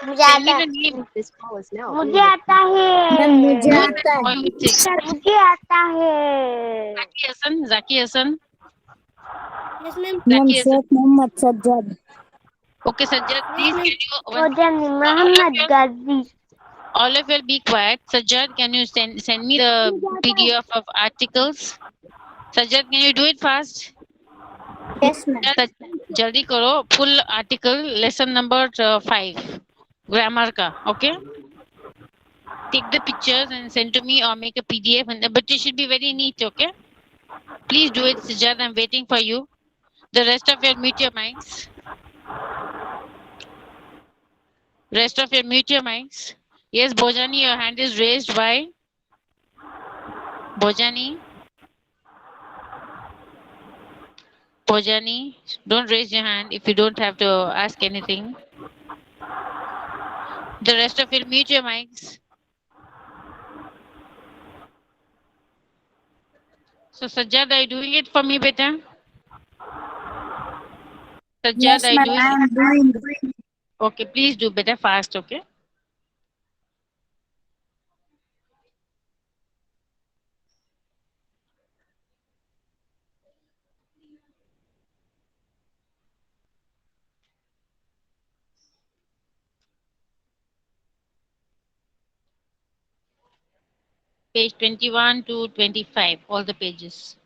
मुझे Send me आता the है। name. मुझे आता मैम मुझे Do है। that आता है। politics. मुझे आता है। Zaki Hassan. Yes ma'am. Ma'am Zaki Hassan. Sheikh Mohammad Sajjad. Okay, Sajjad, yes please ma'am. can you रोजानी all of Mohammad you Ghazi. all of you be quiet. Sajjad, can you send me the PDF of articles? Sajjad, can you do it fast? Yes ma'am. जल्दी करो. Full article lesson number 5 grammar का. Okay. Take the pictures and send to me or make a PDF, but it should be very neat. Okay. Please do it, Sajjad. I'm waiting for you. The rest of you mute your mics. Rest of you mute your mics. Yes, Bojani, your hand is raised. Why? Bojani? Bojani, don't raise your hand if you don't have to ask anything. The rest of you mute your mics. So, Sajjad, are you doing it for me, beta? Sajjad, Yes are you ma'am doing I it? Am doing. Okay, please do better fast, okay? Page 21 to 25, all the pages.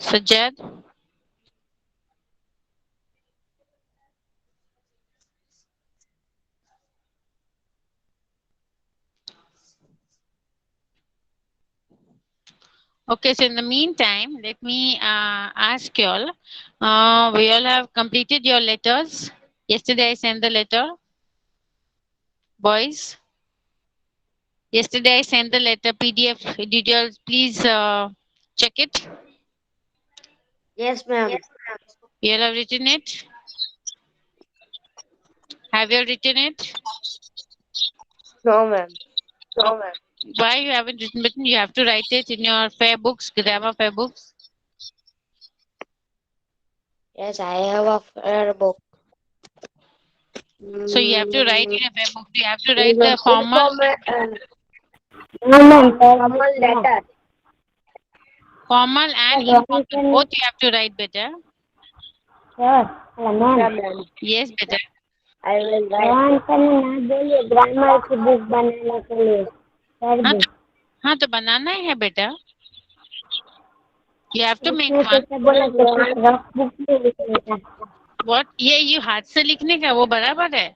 Sajjad? Okay, so in the meantime, let me ask you all. We all have completed your letters. Yesterday I sent the letter. Boys? Yesterday I sent the letter PDF details. Please check it. Yes ma'am. You all have written it? Have you all written it? No ma'am. Why you haven't written it? You have to write it in your fair books, grammar fair books. Yes I have a fair book. So you have to write in a fair book. You have to write the formal, no ma'am formal letter. formal and informal. Both you have to write better. Ma'am Yes, better. I will भगवान का ना बोलिए grammar की book बनाने के लिए fair हाँ book. तो हाँ तो बनाना है बेटा. You have to make उसने one. कैसे बोला कि कुछ रफ बुक में लिखने का। What? ये हाथ से लिखने का वो बराबर है.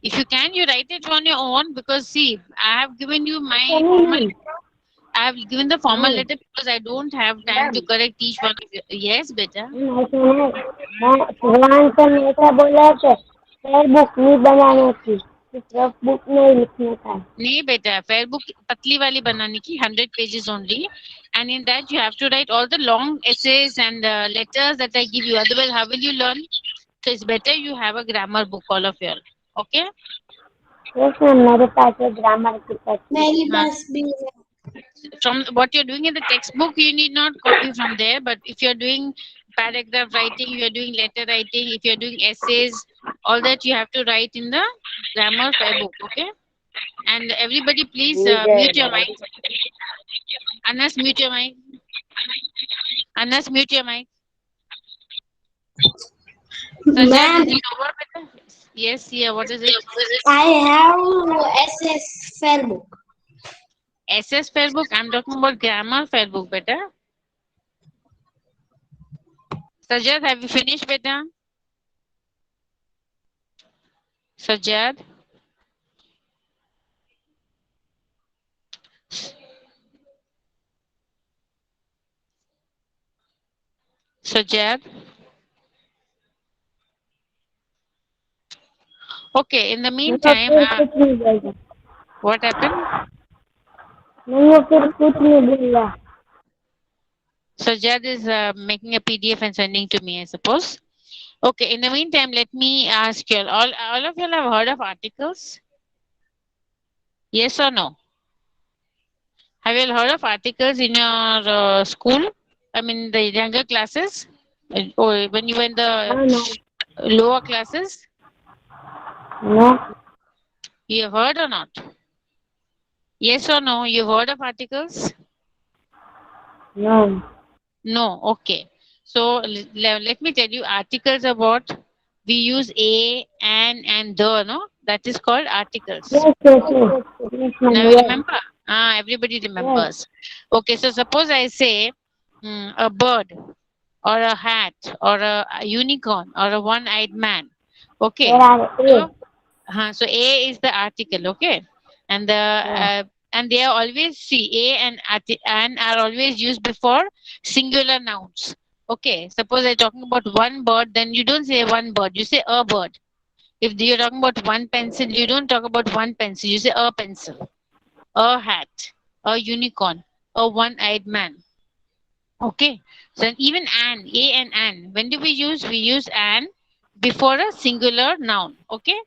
If you can, you write it on your own because see, I have given you my formal. I have given the formal letter because I don't have time to correct each one. Yes, beta. भगवान sir ने ऐसा बोला कि fair book नहीं बनाने की, सिर्फ rough book में लिखने का। नहीं बेटा, fair book पतली वाली बनाने की 100 pages only, and in that you have to write all the long essays and letters that I give you. Otherwise, how will you learn? So it's better you have a grammar book, all of you all. Okay? Yes ma'am मेरे पास है grammar की text. मेरे हाँ. पास भी है। From what you're doing in the textbook, you need not copy from there. But if you're doing paragraph writing, you're doing letter writing, if you're doing essays, all that you have to write in the grammar fair book. Okay? And everybody, please mute your mic. Anas, mute your mic. Anas, mute your mic. Sajjad, ma'am is it over? Beta? Yes, yeah. What is it? I have SS fair book. SS fair book. I'm talking about grammar fair book, beta. Sajjad, have you finished, beta? Sajjad? Sajjad? Okay, in the नहीं वो meantime, फिर कुछ नहीं बोल रहा। what happened? नहीं वो फिर कुछ नहीं बोल रहा। Sajjad is making a PDF and sending to me, I suppose. Okay, in the meantime, let me ask you all of you have heard of articles? Yes or no? Have you all heard of articles in your school? I mean, the younger classes? Or when you were in the हाँ no lower classes? No You have heard or not? Yes or no? You've heard of articles? No No. Okay. So let me tell you articles are what we use a, and the, no? That is called articles. Yes yes Now ma'am you yes remember? Everybody remembers. Okay, so suppose I say a bird or a hat or a unicorn or a one-eyed man. Okay. There are a So A is the article, okay, and the and they are always see A and are always used before singular nouns. Okay, suppose I'm talking about one bird, then you don't say one bird, you say a bird. If you're talking about one pencil, you don't talk about one pencil, you say a pencil, a hat, a unicorn, a one-eyed man. Okay, so even an, A and an. When do we use? We use an before a singular noun. Okay.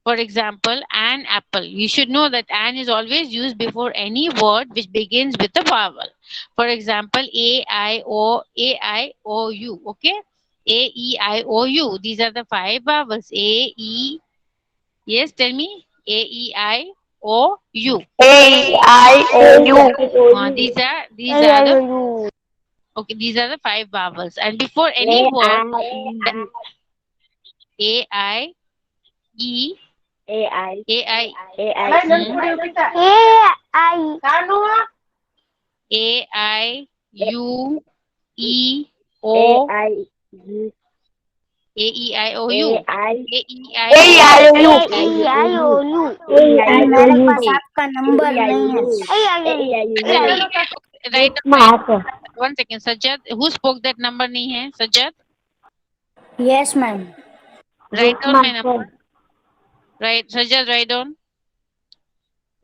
For example, an apple. You should know that an is always used before any word which begins with a vowel. For example, A, I, O, U. Okay? A, E, I, O, U. These are the five vowels. A, E. Yes, tell me. A, E, I, O, U. These are the okay. These are the five vowels. And before any word, A, I, E, A, I, A, I, U, E, O, A, E, I, O, U. A, E, I, O, U. मेरे पास आपका number नहीं है। Right. Mark 1 second. Sajjad, who spoke that number nahi hai? Sajjad, yes ma'am. write down my number. Mark Right, Sajjad, write down.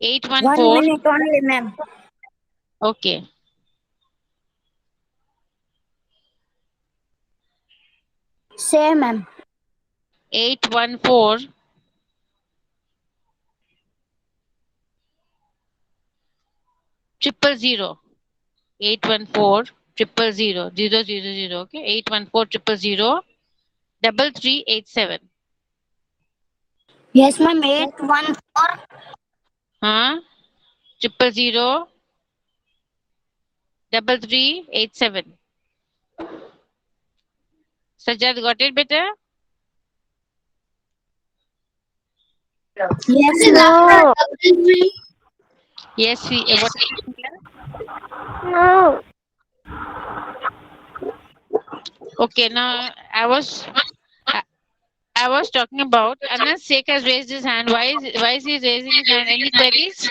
1 814. minute only ma'am. Okay. Say ma'am. 814 000. 814 000 000. Okay. 814 000 3387. Yes ma'am 814 Huh? 000 3387. Sajjad, got it better? Yes no Yes. What? No Okay. Now I was talking about Anas Sheikh has raised his hand. Why is he raising his hand? Any queries?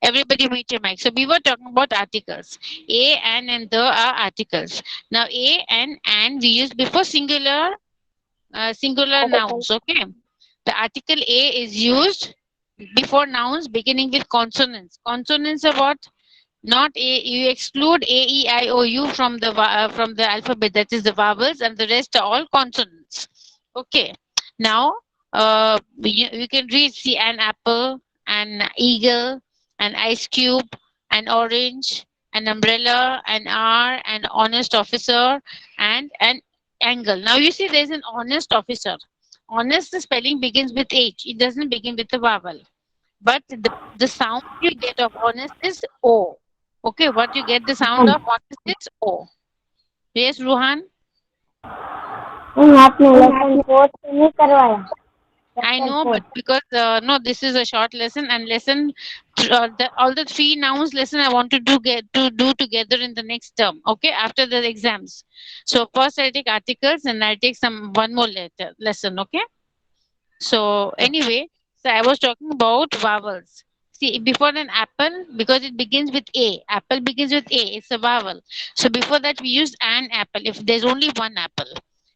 Everybody mute your mic. So we were talking about articles. A, and the are articles. Now A and we use before singular nouns. Okay. The article A is used before nouns beginning with consonants. Consonants are what? Not A. You exclude A, E, I, O, U from the alphabet. That is the vowels, and the rest are all consonants. Okay. Now you can read, see, an apple, an eagle, an ice cube, an orange, an umbrella, an R, an honest officer, and an angle. Now you see there's an honest officer. Honest, the spelling begins with H. It doesn't begin with the vowel. But the sound you get of honest is O. Okay, what you get the sound of honest is O. Yes, Ruhan? आपने lesson course नहीं करवाया I know, but because no, this is a short lesson, and lesson all the three nouns lesson I want to do together in the next term. Okay, after the exams. So first I'll take articles, and I'll take one more lesson. Okay. So anyway, so I was talking about vowels. See, before an apple, because it begins with A, apple begins with A, it's a vowel. So before that, we used an apple if there's only one apple.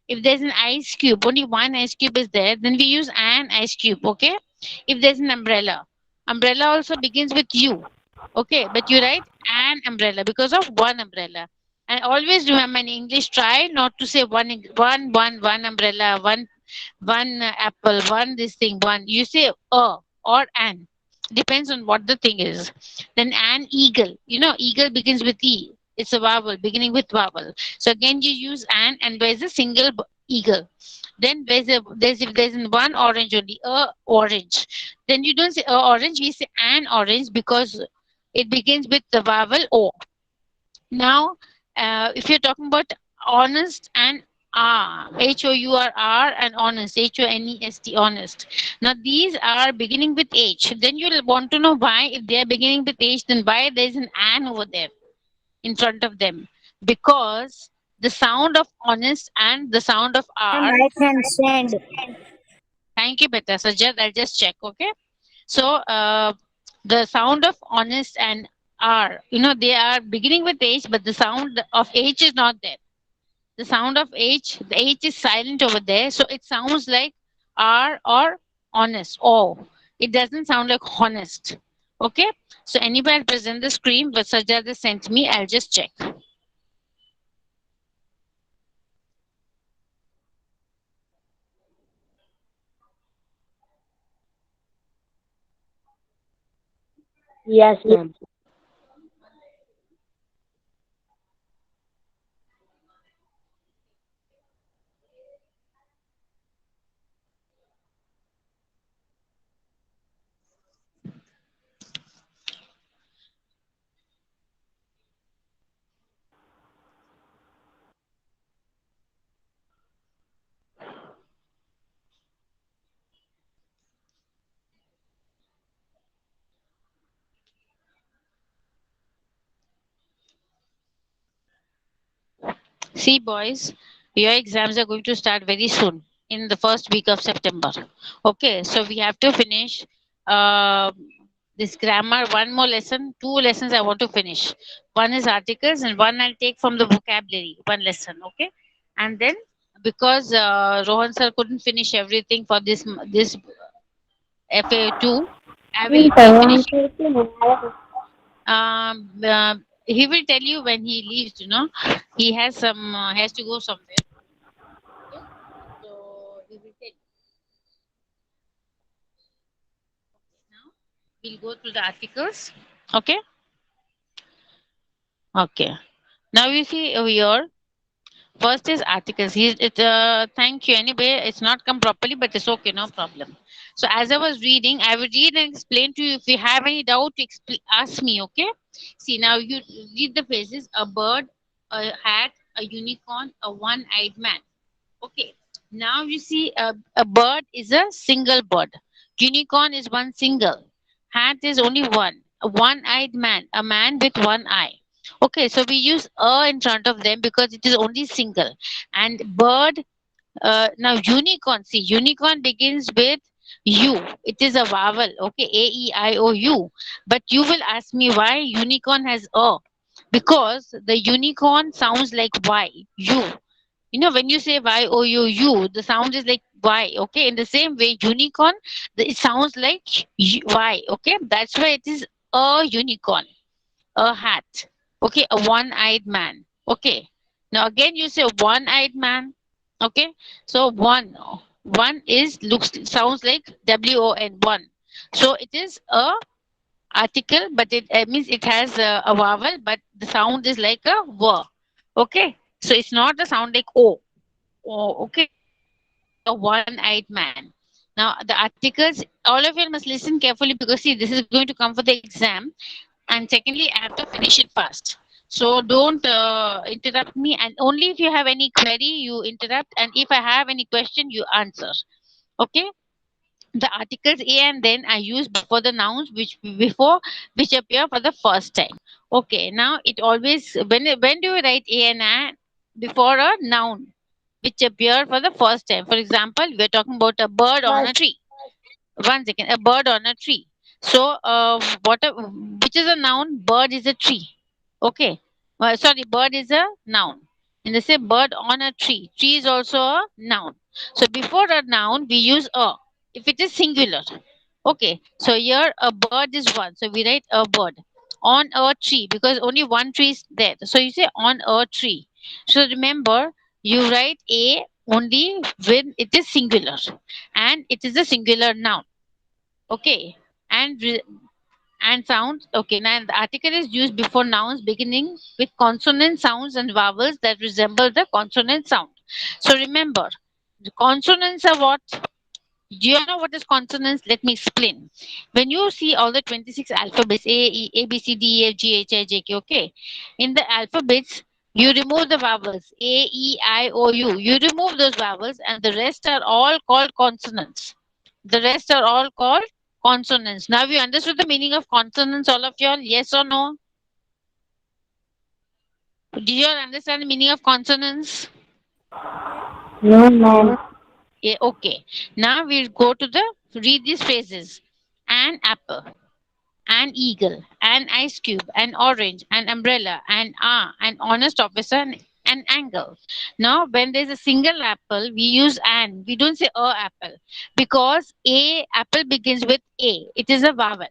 If there's an ice cube, only one ice cube is there, then we use an ice cube. Okay. If there's an umbrella, umbrella also begins with U. Okay, but you write an umbrella because of one umbrella. And always remember in English, try not to say one umbrella, one apple, one this thing, one. You say a or an. Depends on what the thing is. Then an eagle. You know, eagle begins with E. It's a vowel, beginning with vowel. So again, you use an, and there's a single eagle. Then there's if there's in one orange only, a orange. Then you don't say a orange, we say an orange because it begins with the vowel O. Now, if you're talking about honest and R, HOUR and honest, HONEST, honest. Now, these are beginning with H. Then you'll want to know why. If they are beginning with H, then why there's an over there in front of them? Because the sound of honest and the sound of Ma'am, R. I can send. Thank you, Beta Sajjad. I'll just check, okay? So, the sound of honest and R, they are beginning with H, but the sound of H is not there. The sound of H, the H is silent over there, so it sounds like R or honest. Oh, it doesn't sound like honest. Okay, so anybody present the screen, but Sajjad has sent me, I'll just check. Yes, ma'am. See, boys, your exams are going to start very soon in the first week of September. Okay, so we have to finish uh, this grammar. One more lesson, two lessons I want to finish. One is articles, and one I'll take from the vocabulary. One lesson, okay, and then because Rohan sir couldn't finish everything for this FA2, I will be finishing. He will tell you when he leaves. He has has to go somewhere. Okay, so he will tell you. Now we'll go through the articles. Okay. Okay. Now you see over here. First is articles. Thank you. Anyway, it's not come properly, but it's okay, no problem. So as I was reading, I will read and explain to you. If you have any doubt, ask me. Okay. See, now you read the phrases: a bird, a hat, a unicorn, a one-eyed man. Okay. Now you see a bird is a single bird. Unicorn is one single. Hat is only one. A one-eyed man, a man with one eye. Okay, so we use a in front of them because it is only single. And bird, now unicorn, see, unicorn begins with U. It is a vowel, okay, AEIOU. But you will ask me why unicorn has a. Because the unicorn sounds like Y, U. When you say Y-O-U-U, the sound is like Y, okay? In the same way, unicorn, it sounds like Y, okay? That's why it is a unicorn, a hat, okay? A one-eyed man, okay? Now again, you say one-eyed man, okay? So one sounds like WON, one. So it is a article, but it means it has a vowel, but the sound is like a W, okay? So it's not a sound like O. Oh, okay. A one-eyed man. Now, the articles, all of you must listen carefully because see, this is going to come for the exam. And secondly, I have to finish it fast. So don't interrupt me. And only if you have any query, you interrupt. And if I have any question, you answer. Okay. The articles A and then I use before the nouns which appear for the first time. Okay. Now it always when do you write A and I before a noun which appear for the first time? For example, we're talking about a bird on a tree. One second, a bird on a tree. So, which is a noun? Bird is a tree. Okay. Sorry, bird is a noun. And they say bird on a tree. Tree is also a noun. So before a noun, we use a. If it is singular. Okay. So here a bird is one. So we write a bird. On a tree because only one tree is there. So you say on a tree. So remember, you write a only when it is singular. And it is a singular noun. Okay. And sounds. Okay, now the article is used before nouns beginning with consonant sounds and vowels that resemble the consonant sound. So remember, the consonants are what? Do you know what is consonants? Let me explain. When you see all the 26 alphabets A, B, C, D, E, F, G, H, I, J, K, okay, in the alphabets, you remove the vowels A, E, I, O, U. You remove those vowels, and the rest are all called consonants. The rest are all called consonants. Now you understood the meaning of consonants, all of y'all? Yes or no? Do you all understand the meaning of consonants? No, ma'am. Yeah, okay. Now we'll go to the read these phrases. An apple, an eagle, an ice cube, an orange, an umbrella, an honest officer, an angle. Now, when there's a single apple, we use an. We don't say a apple because a apple begins with a. It is a vowel.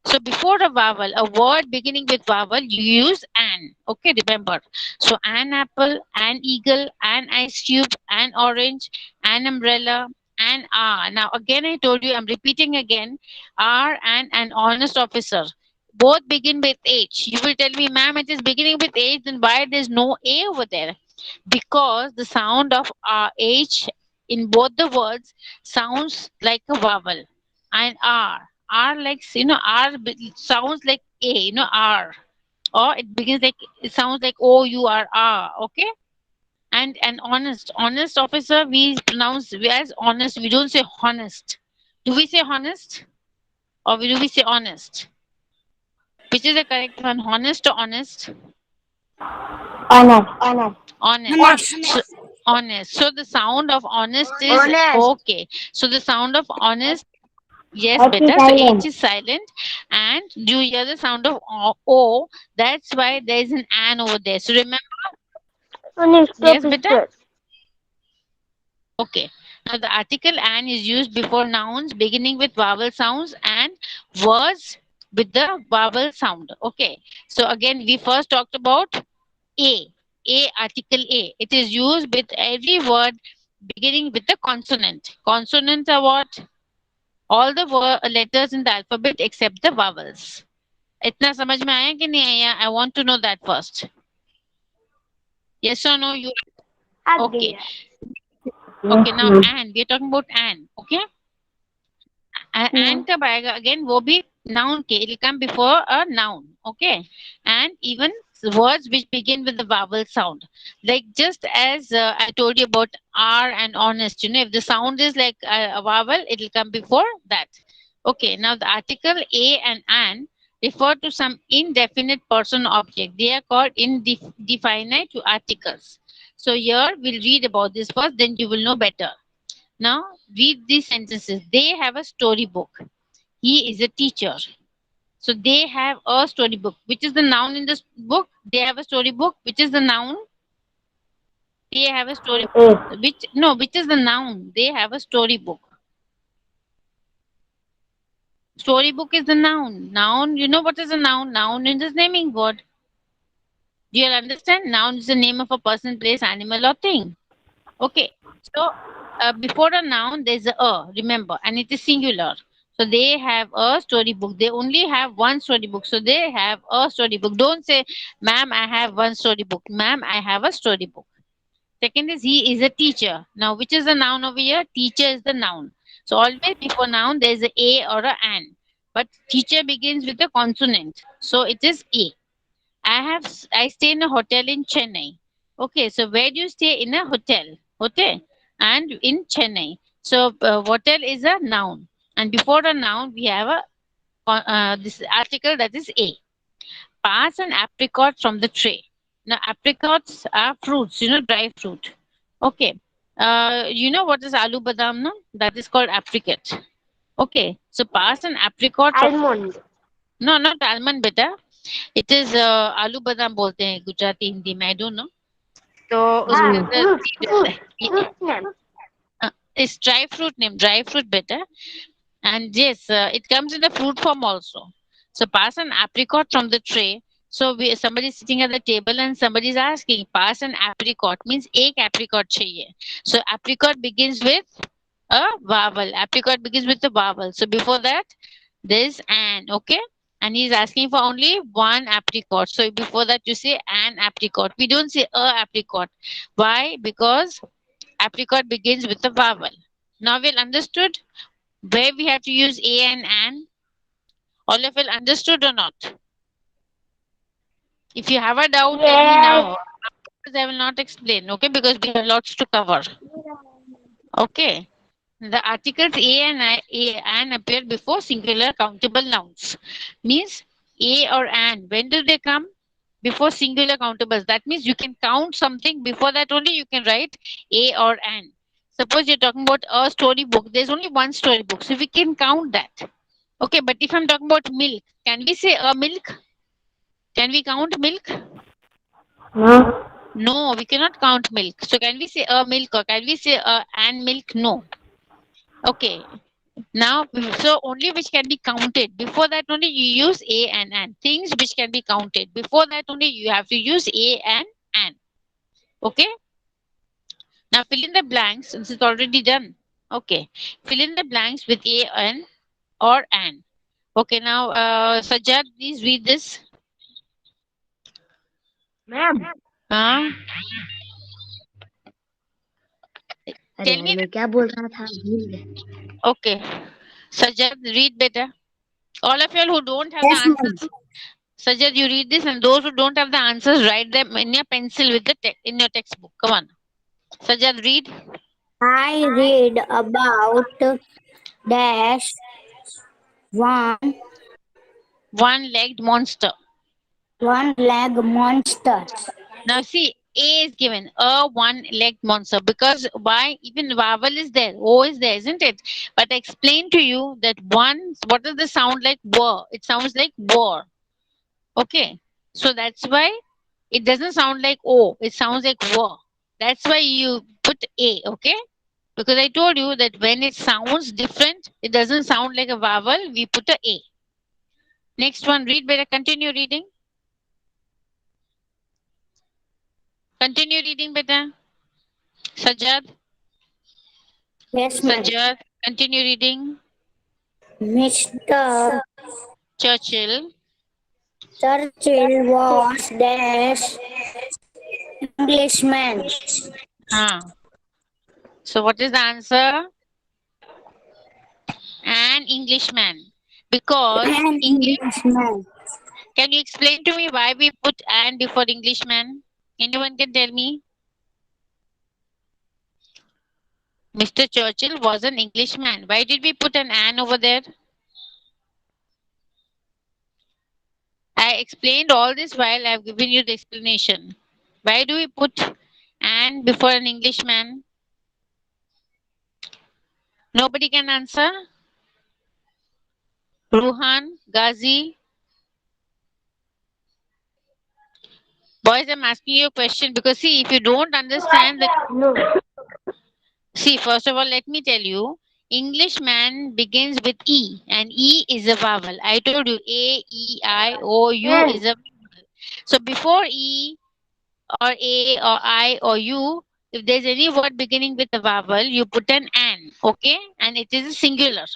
So before a vowel, a word beginning with vowel, you use an. Okay, remember. So an apple, an eagle, an ice cube, an orange, an umbrella, an ah. Now again, I told you, I'm repeating again. Are an honest officer. Both begin with H. You will tell me, ma'am, it is beginning with H, then why there's no A over there? Because the sound of H in both the words sounds like a vowel. And R like, sounds like A, R. Or it begins like, it sounds like O, U, R, R. Okay? And honest officer, we pronounce as honest. We don't say honest. Do we say honest? Or do we say honest? Which is the correct one? Honest or honest? Honest. Honest. Honest. So, honest. So the sound of honest is Honest. okay. So the sound of honest, yes, H is better. So H silent. is silent, and do you hear the sound of O? That's why there is an over there. So remember, Honest, yes, better. teacher. Okay. Now the article an is used before nouns beginning with vowel sounds and words with the vowel sound. Okay. So again, we first talked about A. A article A. It is used with every word beginning with the consonant. Consonants are what? All the letters in the alphabet except the vowels. इतना समझ में आया कि नहीं आया? I want to know that first. Yes or no? You okay? Okay. Now an. We are talking about an. Okay. And कब आएगा again? वो भी noun के. It will come before a noun. Okay. And even words which begin with the vowel sound, like just as I told you about R and honest. If the sound is like a vowel, it will come before that. Okay. Now the article a and an refer to some indefinite person or object. They are called indefinite articles. So here we'll read about this first, then you will know better. Now, read these sentences. They have a storybook. He is a teacher. So, they have a storybook. Which is the noun in this book? They have a storybook. Which is the noun? They have a storybook. Which is the noun? They have a storybook. Storybook is the noun. Noun, you know what is a noun? Noun is the naming word. Do you understand? Noun is the name of a person, place, animal, or thing. Okay. So, before a noun, there's a, remember, and it is singular. So they have a storybook. They only have one storybook. So they have a storybook. Don't say, ma'am, I have one storybook. Ma'am, I have a storybook. Second is he is a teacher. Now, which is the noun over here? Teacher is the noun. So always before noun, there's a or an. But teacher begins with a consonant. So it is a. I stay in a hotel in Chennai. Okay, so where do you stay in a hotel? Hotel and in Chennai. So hotel is a noun, and before a noun we have a this article that is a. Pass an apricot from the tray. Now apricots are fruits, dry fruit. Okay. You know what is aloo badam? No, that is called apricot. Okay, so pass an apricot. Almond. No, not almond, beta. It is आलू बादाम बोलते हैं गुजराती हिंदी में. I don't know. तो उसके अंदर seed रहता है. It's dry fruit better. And yes, it comes in the fruit form also. So pass an apricot from the tray. So somebody is sitting at the table and somebody is asking, pass an apricot means एक apricot चाहिए. So apricot begins with a vowel. Apricot begins with a vowel. So before that, there's an, okay? And he's asking for only one apricot. So before that, you say an apricot. We don't say a apricot. Why? Because apricot begins with a vowel. Now we'll understood where we have to use a and an. All of you understood or not? If you have a doubt, tell me now. Otherwise, I will not explain, okay? Because we have lots to cover. Okay. The articles a and appear before singular countable nouns. Means a or an. When do they come? Before singular countables. That means you can count something. Before that only you can write a or an. Suppose you're talking about a storybook. There's only one storybook. So we can count that. Okay, but if I'm talking about milk, can we say a milk? Can we count milk? No. No, we cannot count milk. So can we say a milk or can we say a and milk? No. Okay. Now, so only which can be counted. Before that only you use a and an. Things which can be counted. Before that only you have to use a and an. Okay. Now fill in the blanks. This is already done. Okay. Fill in the blanks with a and or an. Okay. Now, Sajjad, please read this. Ma'am Huh? अरे Tell यार me. मैं क्या बोल रहा था भूल गया. Okay. Sajjad, read better. All of you who don't have Yes, the ma'am. answers, Sajjad, you read this, and those who don't have the answers, write them in your pencil with the in your textbook. Come on. Sajjad, read. I read about dash one One-legged monster. one-leg monster. Now see, A is given, a one-legged monster. Because why? Even vowel is there, O is there, isn't it? But I explained to you that one, what does the sound like? War. It sounds like war. Okay. So that's why it doesn't sound like O. It sounds like war. That's why you put A. Okay. Because I told you that when it sounds different, it doesn't sound like a vowel, we put a A. Next one, read better. Continue reading. Continue reading better. Sajjad. Yes, ma'am. Sajjad. Continue reading. Mr. Churchill. Churchill was dash Englishman. So what is the answer? An Englishman. Because An Englishman. Can you explain to me why we put an before Englishman? Anyone can tell me? Mr. Churchill was an Englishman. Why did we put an over there? I explained all this while I have given you the explanation. Why do we put an before an Englishman? Nobody can answer? Ruhan, Ghazi? Boys, I'm asking you a question because see, if you don't understand that, No. see, first of all, let me tell you, Englishman begins with E and E is a vowel. I told you A, E, I, O, U is a vowel. So before E or A or I or U, if there's any word beginning with a vowel, you put an, okay? And it is a singular.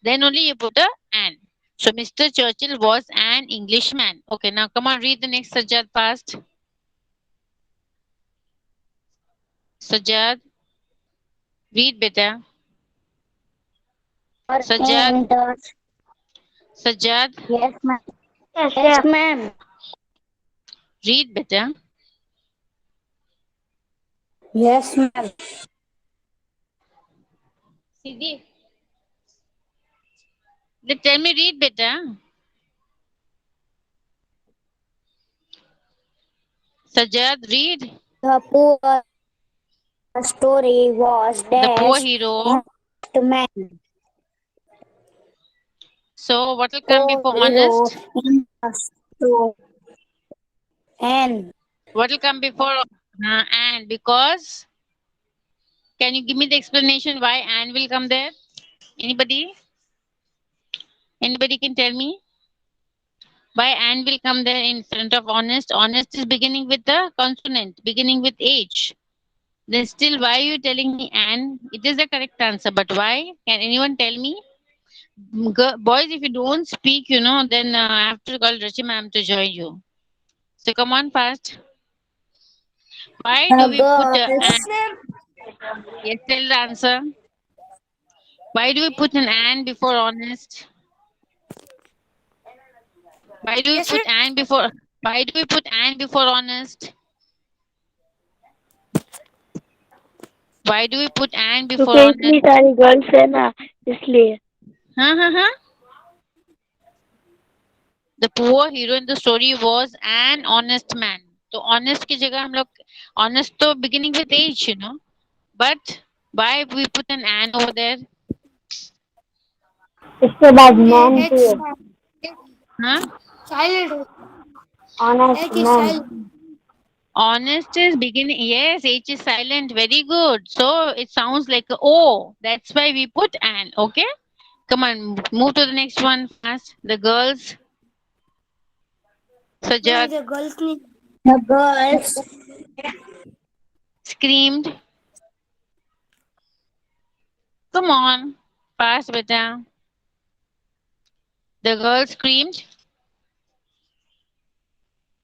Then only you put a an. So Mr. Churchill was an Englishman. Okay, now come on, read the next Sajjad fast. Sajjad, read better. Sajjad, Sajjad, Yes, ma'am. Yes, Yes, ma'am. read better. Yes, ma'am. Siddhi, tell me, read better. Sajjad, read. The poor story was The poor dash hero. man. So what will come before Hero honest? in the story. And What will come before And because, can you give me the explanation why and will come there? Anybody? Anybody can tell me? Why and will come there in front of honest? Honest is beginning with the consonant, beginning with H. Then still, why are you telling me and? It is the correct answer, but why? Can anyone tell me? Boys, if you don't speak, then I have to call Rachi ma'am to join you. So come on fast. Why do The we put girls. yes, tell the answer. Why do we put an and before honest? Why do we put and before? Why do we put and before honest? Why do we put and before क्योंकि honest? इतनी सारी girls है ना इसलिए हाँ. The poor hero in the story was an honest man. So honest की जगह हम लोग honest तो beginning with H, But why we put an and over there? इसके बाद मैन भी है Huh? Honest man Honest is beginning. Yes, H is silent. Very good. So it sounds like a O. That's why we put an. Okay. Come on, move to the next one fast. The girls. Sajad The girls. screamed. Come on, fast, beta. The girl screamed.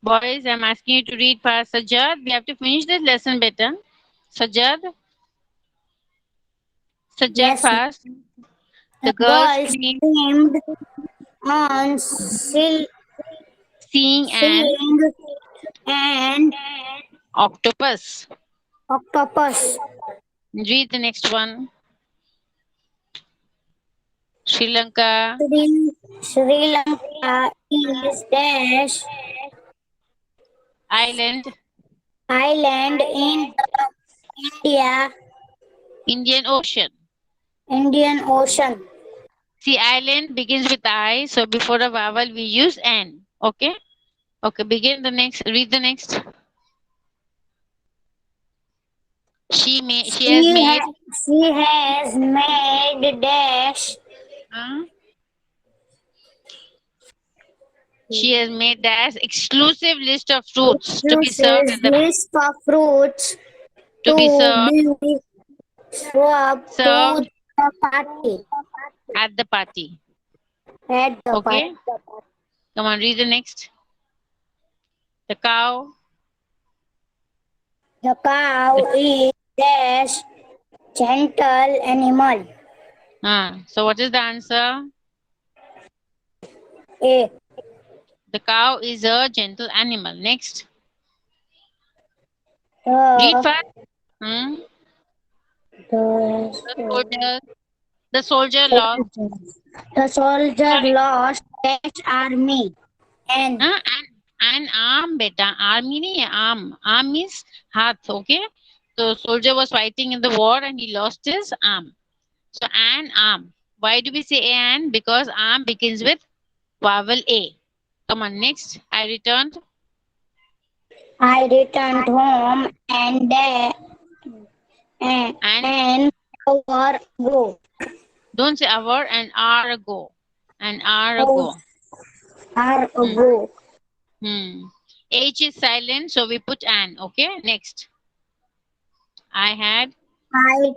Boys, I'm asking you to read fast. Sajad, we have to finish this lesson better. Sajad. Sajad, Yes, fast. the The girl girls screamed, screamed on seeing an seeing an octopus. octopus. Read the next one. Sri Lanka. Sri Lanka is dash Island. island in the Indian Ocean. Indian Ocean. See, island begins with I, so before a vowel we use N. Okay? Okay, begin the next. Read the next. She has made. She has made dash. She has made dash exclusive list of fruits to be served at the List of fruits to be served be served to the party. at the party. At the Okay. party. Come on, read the next. The cow. The cow is dash gentle animal. So what is the answer? A. The cow is a gentle animal. Next. Read fast. The soldier lost. The soldier lost dash army. And An arm, beta. Army nahi hai, arm. Arm means hath, okay? So soldier was fighting in the war and he lost his arm. So an arm. Why do we say an? Because arm begins with vowel A. Come on, next. I returned home and hour ago. Don't say hour, an hour ago. An hour ago. Hour ago. H is silent, so we put an. Okay, next. I had a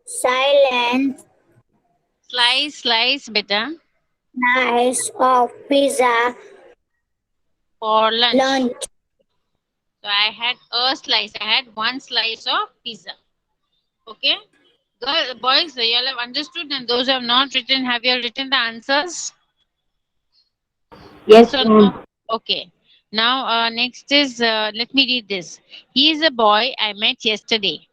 silent slice, beta, slice of pizza for lunch. lunch. So I had a slice. I had one slice of pizza. Okay. Boys, you all have understood, and those who have not written, have you all written the answers? Yes, or ma'am. no? Okay. Now, next is, let me read this. He is a boy I met yesterday.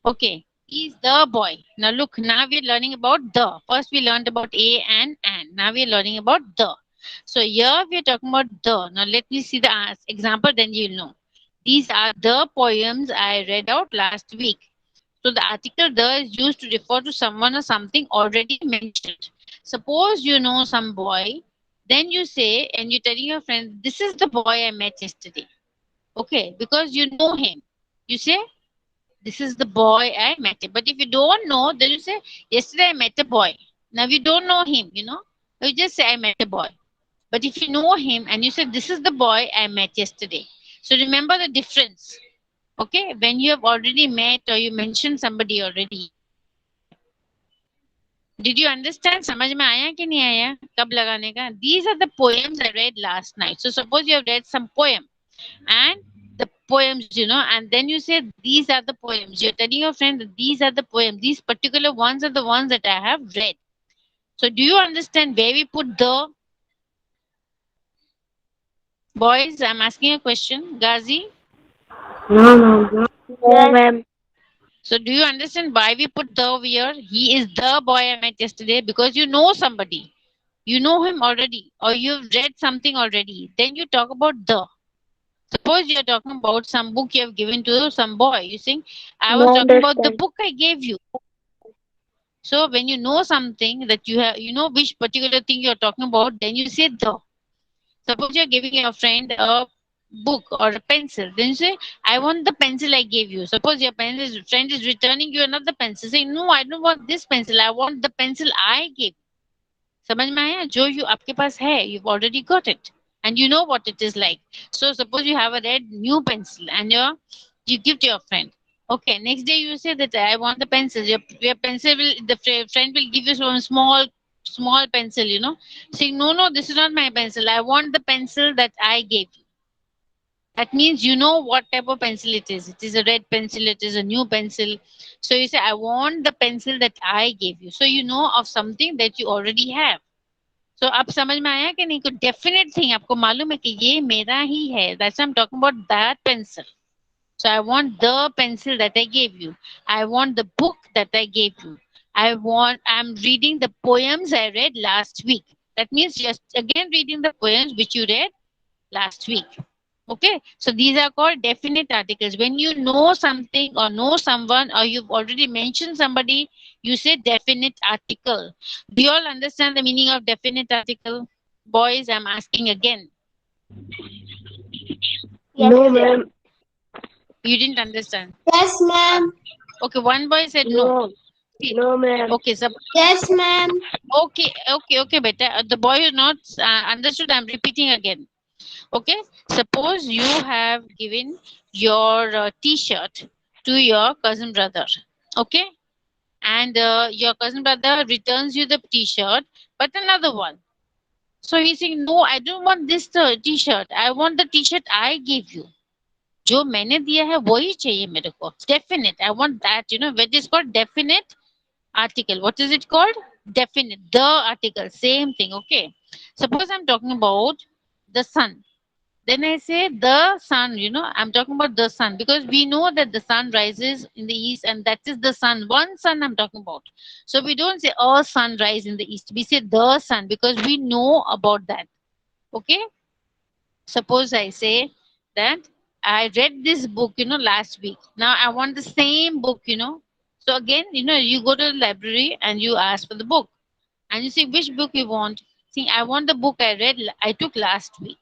Okay. He is the boy. Now look, now we're learning about the. First we learned about a and. Now we're learning about the. So here we're talking about the. Now let me see the example, then you'll know. These are the poems I read out last week. So the article the is used to refer to someone or something already mentioned. Suppose you know some boy Then you say, and you're telling your friend, this is the boy I met yesterday. Okay, because you know him. You say, this is the boy I met. But if you don't know, then you say, yesterday I met a boy. Now you don't know him, You just say, I met a boy. But if you know him and you say, this is the boy I met yesterday. So remember the difference. Okay, when you have already met or you mentioned somebody already. Did you understand? समझ में आया कि नहीं आया? कब लगाने का? These are the poems I read last night. So suppose you have read some poem and the poems, and then you say these are the poems. You're telling your friend that these are the poems. These particular ones are the ones that I have read. So do you understand where we put the? Boys, I'm asking a question. Ghazi? No, ma'am. No, ma'am. So do you understand why we put the here? He is the boy I met yesterday because you know somebody. You know him already or you've read something already. Then you talk about the. Suppose you're talking about some book you have given to some boy. You think, I was No talking about the understand. book I gave you. So when you know something that you have, you know which particular thing you're talking about, then you say the. Suppose you're giving your friend a book or a pencil, then you say, I want the pencil I gave you. Suppose your friend is returning you another pencil, say, no, I don't want this pencil, I want the pencil I gave. समझ में आया? जो you आपके पास है, you've already got it and you know what it is like. So suppose you have a red new pencil and you give to your friend. Okay, next day you say that I want the pencil. Your pencil will, the friend will give you some small pencil, saying, no, this is not my pencil. I want the pencil that I gave you. That means you know what type of pencil it is. It is a red pencil, it is a new pencil. So you say, I want the pencil that I gave you. So you know of something that you already have. So अब समझ में आया कि नहीं? कोई definite thing आपको मालूम है कि ये मेरा ही है. That's why I'm talking about that pencil. So I want the pencil that I gave you. I want the book that I gave you. I'm reading the poems I read last week. That means just again reading the poems which you read last week. Okay, so these are called definite articles. When you know something or know someone or you've already mentioned somebody, you say definite article. Do you all understand the meaning of definite article? Boys, I'm asking again. No, ma'am. You didn't understand. Yes, ma'am. Okay, one boy said no. No. No, ma'am. Okay, so Yes, ma'am. okay, beta. The boy who not understood, I'm repeating again. Okay, suppose you have given your t-shirt to your cousin brother. Okay, and your cousin brother returns you the t-shirt, but another one. So he's saying, no, I don't want this t-shirt. I want the t-shirt I gave you. जो मैंने दिया है वही चाहिए मेरे को. Definite. I want that. What is called definite article. What is it called? Definite. The article. Same thing. Okay. Suppose I'm talking about the sun. Then I say the sun, I'm talking about the sun because we know that the sun rises in the east and that is the sun. One sun I'm talking about. So we don't say a sun rise in the east. We say the sun because we know about that. Okay. Suppose I say that I read this book, last week. Now I want the same book, So again, you go to the library and you ask for the book and you say which book you want. See, I want the book I took last week.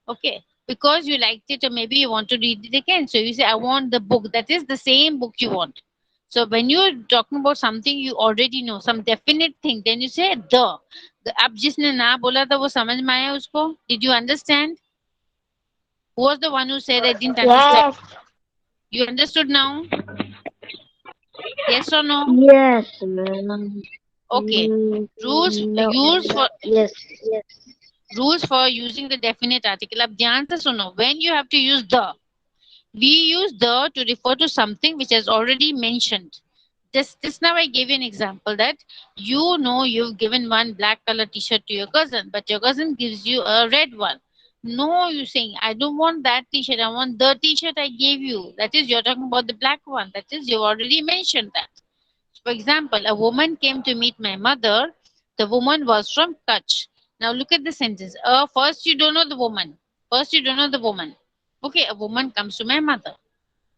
Okay, because you liked it or maybe you want to read it again. So you say, I want the book. That is the same book you want. So when you're talking about something you already know, some definite thing, then you say the. अब जिसने ना बोला था वो समझ में आया उसको? Did you understand? Who was the one who said I didn't understand? Yes. You understood now? Yes or no? Yes, ma'am. Okay. Rules No. Yes. rules for using the definite article. अब ध्यान से सुनो. When you have to use the, we use the to refer to something which has already mentioned. Just now I gave you an example that you've given one black color t-shirt to your cousin, but your cousin gives you a red one. No, you're saying, I don't want that t-shirt, I want the t-shirt I gave you. That is, you're talking about the black one. That is, you've already mentioned that. For example, a woman came to meet my mother. The woman was from Kutch. Now look at the sentence. First, you don't know the woman. Okay, a woman comes to my mother.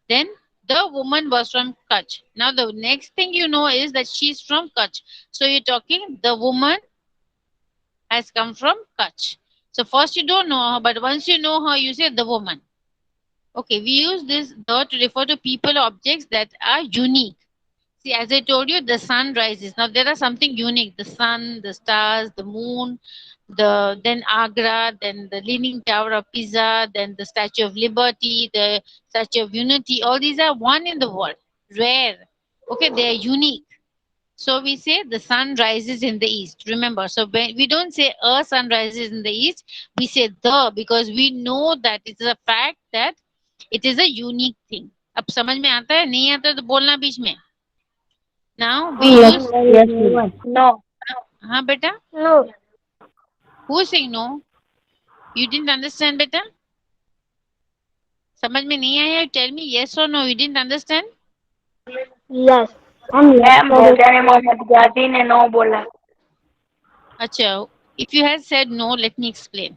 Then the woman was from Kutch. Now the next thing you know is that she's from Kutch. So you're talking the woman has come from Kutch. So first you don't know her, but once you know her, you say the woman. Okay, we use this the to refer to people or objects that are unique. See, as I told you, the sun rises. Now there are something unique: the sun, the stars, the moon, then Agra, then the Leaning Tower of Pisa, then the Statue of Liberty, the Statue of Unity. All these are one in the world, rare. Okay, they are unique. So we say the sun rises in the east. Remember, so when we don't say a sun rises in the east, we say the, because we know that it is a fact that it is a unique thing. अब समझ में आता है नहीं आता तो बोलना बीच में. Now we use Yes, ma'am. No. हाँ बेटा. No. Who is saying no? You didn't understand बेटा? समझ में नहीं आया? Tell me yes or no. You didn't understand? Yes. हम मैम बेटा ने मोहम्मद गाजी ने नो बोला. अच्छा, if you had said no, let me explain.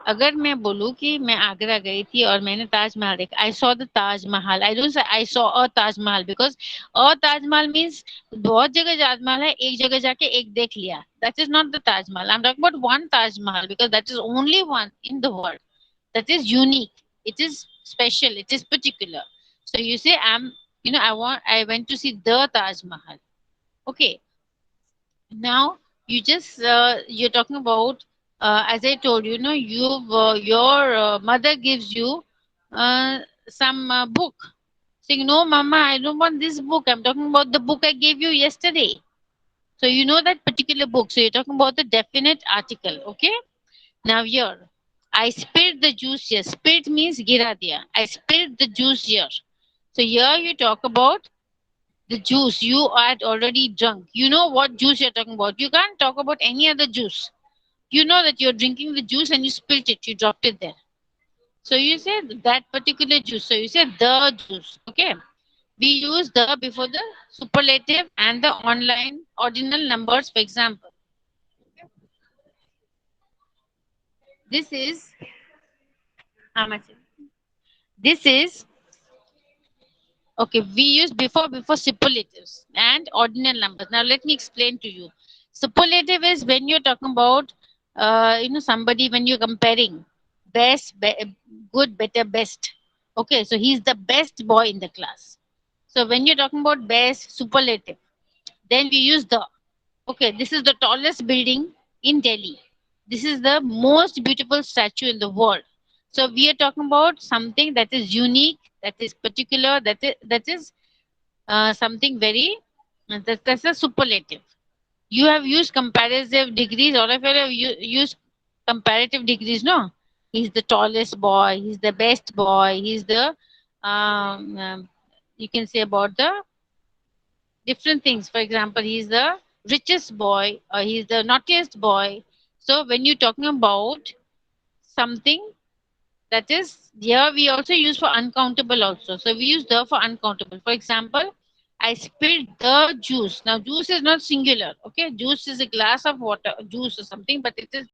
अगर मैं बोलूँ कि मैं आगरा गई थी और मैंने ताजमहल देखा, I saw the Taj Mahal. I don't say I saw a Taj Mahal because a Taj Mahal means बहुत जगह ताजमहल है, एक जगह जाके एक देख लिया. That is not the Taj Mahal. I'm talking about one Taj Mahal because that is only one in the world. That is unique. It is special. It is particular. So you say I went to see the Taj Mahal. Okay. Now you just you're talking about as I told you, your mother gives you some book, saying, "No, Mama, I don't want this book. I'm talking about the book I gave you yesterday." So you know that particular book. So you're talking about the definite article. Okay. Now here, I spilled the juice here. Spilled means gira diya. I spilled the juice here. So here you talk about the juice you had already drunk. You know what juice you're talking about. You can't talk about any other juice. You know that you're drinking the juice and you spilled it. You dropped it there. So you say that particular juice. So you say the juice. Okay. We use the before the superlative and the online ordinal numbers, for example. This is how much? This is okay. We use before superlatives and ordinal numbers. Now let me explain to you. Superlative is when you're talking about somebody when you're comparing best, good, better, best. Okay, so he's the best boy in the class. So when you're talking about best superlative, then we use the. Okay, this is the tallest building in Delhi. This is the most beautiful statue in the world. So we are talking about something that is unique, that is particular, that is something very that's a superlative. You have used comparative degrees. All of you have used comparative degrees, no? He's the tallest boy. He's the best boy. He's the you can say about the different things. For example, he's the richest boy or he's the naughtiest boy. So when you're talking about something that is here, we also use for uncountable also. So we use the for uncountable. For example, I spilled the juice. Now juice is not singular. Okay, juice is a glass of water, juice or something, but it is